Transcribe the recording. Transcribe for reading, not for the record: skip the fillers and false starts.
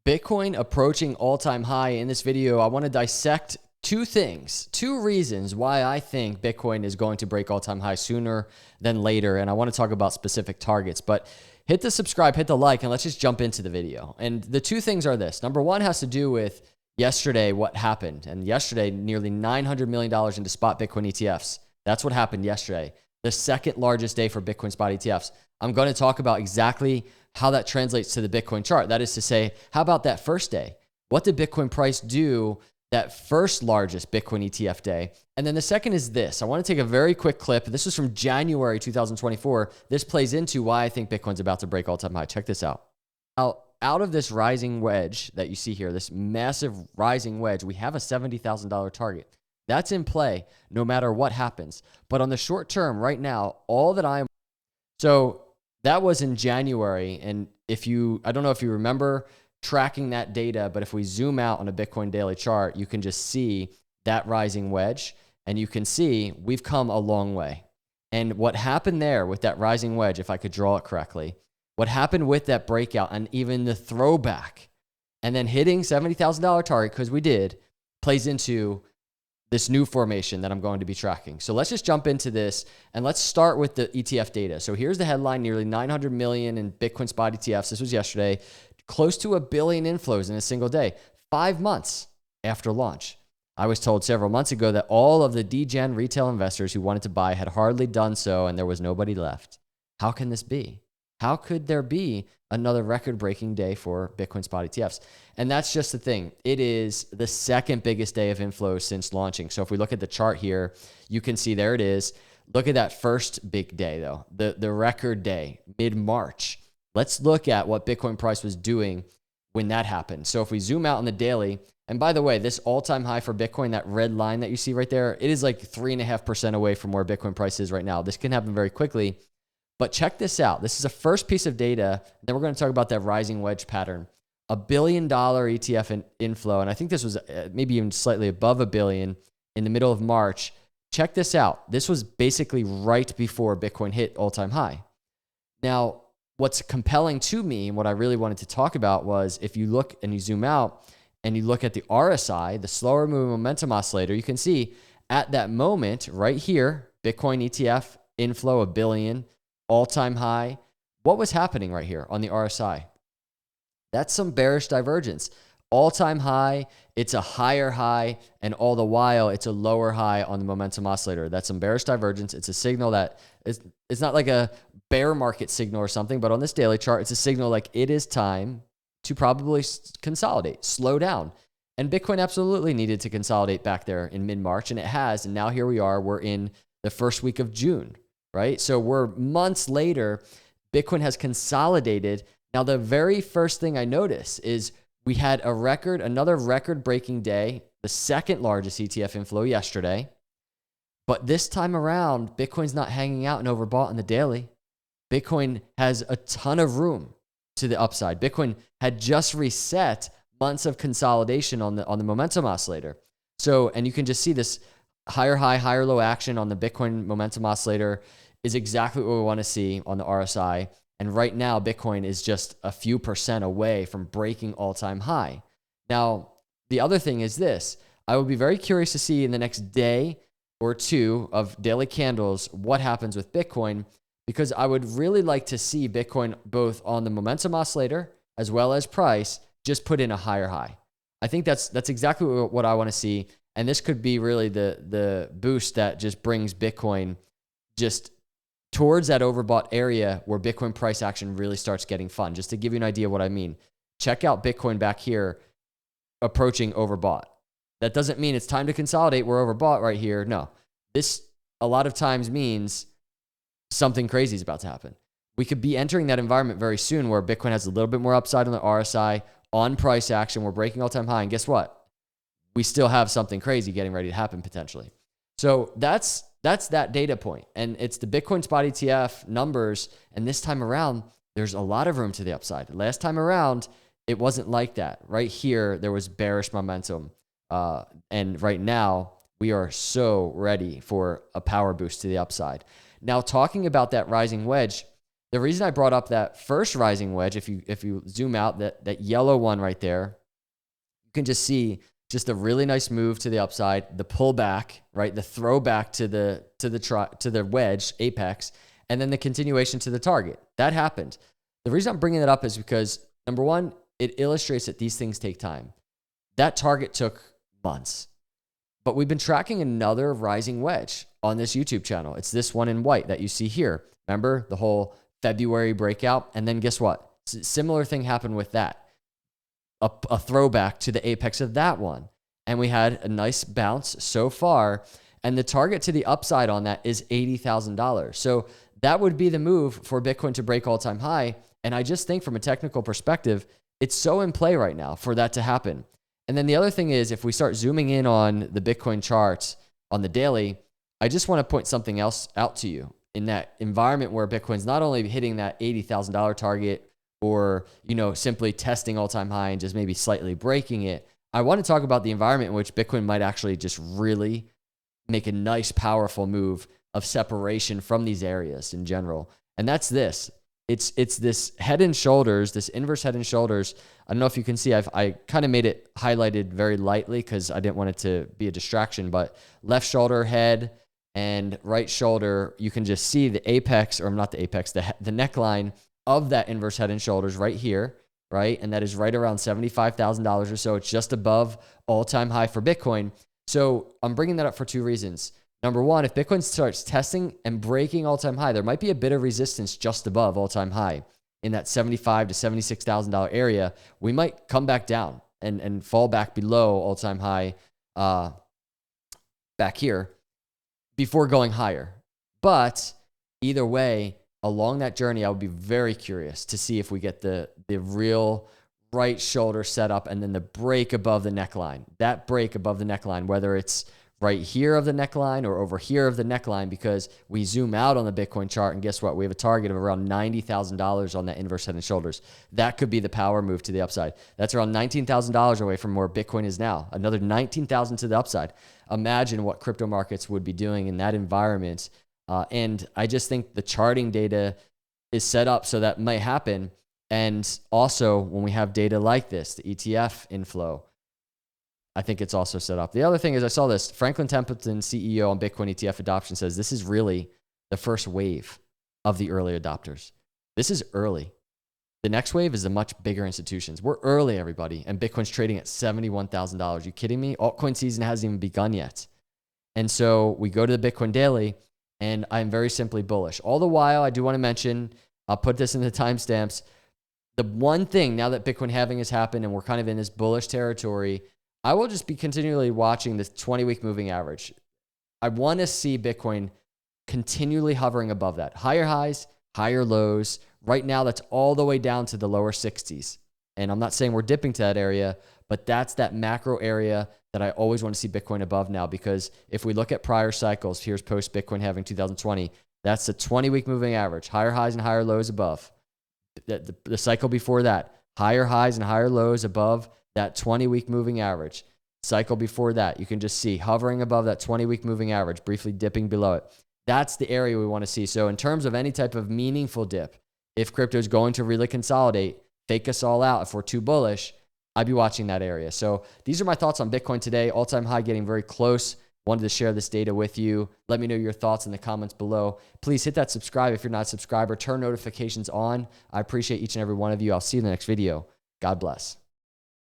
Bitcoin approaching all-time high. In this video, I want to dissect two things, two reasons why I think Bitcoin is going to break all-time high sooner than later. And I want to talk about specific targets, but hit the subscribe, hit the like, and let's just jump into the video. And the two things are this. Number one has to do with yesterday, what happened. And yesterday, nearly $900 million into spot Bitcoin ETFs. That's what happened yesterday. The second largest day for Bitcoin spot ETFs. I'm going to talk about exactly how that translates to the Bitcoin chart. That is to say, how about that first day? What did Bitcoin price do that first largest Bitcoin ETF day? And then the second is this. I want to take a very quick clip. This is from January 2024. This plays into why I think Bitcoin's about to break all-time high. Check this out. Out of this rising wedge that you see here, this massive rising wedge, we have a $70,000 target. That's in play no matter what happens. But on the short term, right now, so that was in January. And I don't know if you remember tracking that data, but if we zoom out on a Bitcoin daily chart, you can just see that rising wedge. And you can see we've come a long way. And what happened there with that rising wedge, if I could draw it correctly, what happened with that breakout and even the throwback and then hitting $70,000 target, because we did, plays into this new formation that I'm going to be tracking. So let's just jump into this and let's start with the ETF data. So here's the headline, nearly 900 million in Bitcoin spot ETFs. This was yesterday, close to 1 billion inflows in a single day, 5 months after launch. I was told several months ago that all of the degen retail investors who wanted to buy had hardly done so and there was nobody left. How can this be? How could there be another record-breaking day for Bitcoin spot ETFs? And that's just the thing. It is the second biggest day of inflows since launching. So if we look at the chart here, you can see there it is. Look at that first big day, though, the record day, mid-March. Let's look at what Bitcoin price was doing when that happened. So if we zoom out on the daily, and by the way, this all-time high for Bitcoin, that red line that you see right there, it is like 3.5% away from where Bitcoin price is right now. This can happen very quickly. But check this out. This is a first piece of data. Then we're going to talk about that rising wedge pattern. $1 billion ETF inflow. And I think this was maybe even slightly above $1 billion in the middle of March. Check this out. This was basically right before Bitcoin hit all-time high. Now, what's compelling to me and what I really wanted to talk about was if you look and you zoom out and you look at the RSI, the slower moving momentum oscillator, you can see at that moment right here, Bitcoin ETF inflow $1 billion. All-time high. What was happening right here on the RSI? That's some bearish divergence. All-time high, it's a higher high, and all the while, it's a lower high on the momentum oscillator. That's some bearish divergence. It's a signal that it's not like a bear market signal or something, but on this daily chart, it's a signal like it is time to probably consolidate, slow down. And Bitcoin absolutely needed to consolidate back there in mid-March, and it has. And now here we are. We're in the first week of June. Right? So we're months later, Bitcoin has consolidated. Now, the very first thing I notice is we had another record-breaking day, the second largest ETF inflow yesterday. But this time around, Bitcoin's not hanging out and overbought in the daily. Bitcoin has a ton of room to the upside. Bitcoin had just reset months of consolidation on the momentum oscillator. So, and you can just see this higher high, higher low action on the Bitcoin momentum oscillator is exactly what we want to see on the RSI. And right now, Bitcoin is just a few percent away from breaking all-time high. Now, the other thing is this. I would be very curious to see in the next day or two of daily candles what happens with Bitcoin, because I would really like to see Bitcoin both on the momentum oscillator as well as price just put in a higher high. I think that's exactly what I want to see. And this could be really the boost that just brings Bitcoin just towards that overbought area where Bitcoin price action really starts getting fun. Just to give you an idea of what I mean, check out Bitcoin back here approaching overbought. That doesn't mean it's time to consolidate. We're overbought right here. No, this a lot of times means something crazy is about to happen. We could be entering that environment very soon where Bitcoin has a little bit more upside on the RSI, on price action. We're breaking all-time high. And guess what? We still have something crazy getting ready to happen potentially. So that's that data point. And it's the Bitcoin spot ETF numbers. And this time around, there's a lot of room to the upside. Last time around, it wasn't like that. Right here, there was bearish momentum. And right now, we are so ready for a power boost to the upside. Now, talking about that rising wedge, The reason I brought up that first rising wedge, if you zoom out, that yellow one right there, you can just see just a really nice move to the upside, the pullback, right? The throwback to the wedge apex, and then the continuation to the target. That happened. The reason I'm bringing that up is because, number one, it illustrates that these things take time. That target took months. But we've been tracking another rising wedge on this YouTube channel. It's this one in white that you see here. Remember the whole February breakout? And then guess what? Similar thing happened with that. A throwback to the apex of that one. And we had a nice bounce so far. And the target to the upside on that is $80,000. So that would be the move for Bitcoin to break all-time high. And I just think from a technical perspective, it's so in play right now for that to happen. And then the other thing is, if we start zooming in on the Bitcoin charts on the daily, I just want to point something else out to you. In that environment where Bitcoin's not only hitting that $80,000 target or, simply testing all-time high and just maybe slightly breaking it, I want to talk about the environment in which Bitcoin might actually just really make a nice, powerful move of separation from these areas in general. And that's this. It's this head and shoulders, this inverse head and shoulders. I don't know if you can see, I kind of made it highlighted very lightly because I didn't want it to be a distraction, but left shoulder, head, and right shoulder, you can just see the apex, or not the apex, the neckline of that inverse head and shoulders right here, right? And that is right around $75,000 or so. It's just above all-time high for Bitcoin. So I'm bringing that up for two reasons. Number one, if Bitcoin starts testing and breaking all-time high, there might be a bit of resistance just above all-time high in that $75,000 to $76,000 area. We might come back down and fall back below all-time high back here before going higher. But either way, along that journey, I would be very curious to see if we get the real right shoulder set up and then the break above the neckline. That break above the neckline, whether it's right here of the neckline or over here of the neckline, because we zoom out on the Bitcoin chart and guess what? We have a target of around $90,000 on that inverse head and shoulders. That could be the power move to the upside. That's around $19,000 away from where Bitcoin is now. Another $19,000 to the upside. Imagine what crypto markets would be doing in that environment. And I just think the charting data is set up so that might happen. And also when we have data like this, the ETF inflow, I think it's also set up. The other thing is I saw this, Franklin Templeton, CEO on Bitcoin ETF adoption, says this is really the first wave of the early adopters. This is early. The next wave is the much bigger institutions. We're early, everybody, and Bitcoin's trading at $71,000. You kidding me? Altcoin season hasn't even begun yet. And so we go to the Bitcoin daily, and I'm very simply bullish. All the while, I do want to mention, I'll put this in the timestamps, the one thing now that Bitcoin halving has happened and we're kind of in this bullish territory, I will just be continually watching this 20-week moving average. I want to see Bitcoin continually hovering above that. Higher highs, higher lows. Right now, that's all the way down to the lower 60s. And I'm not saying we're dipping to that area, but that's that macro area that I always want to see Bitcoin above now, because if we look at prior cycles, here's post-Bitcoin halving 2020, that's the 20-week moving average. Higher highs and higher lows above. The cycle before that, higher highs and higher lows above that 20-week moving average. Cycle before that, you can just see hovering above that 20-week moving average, briefly dipping below it. That's the area we want to see. So in terms of any type of meaningful dip, if crypto is going to really consolidate, fake us all out, if we're too bullish, I'd be watching that area. So these are my thoughts on Bitcoin today. All-time high getting very close. Wanted to share this data with you. Let me know your thoughts in the comments below. Please hit that subscribe if you're not a subscriber. Turn notifications on. I appreciate each and every one of you. I'll see you in the next video. God bless.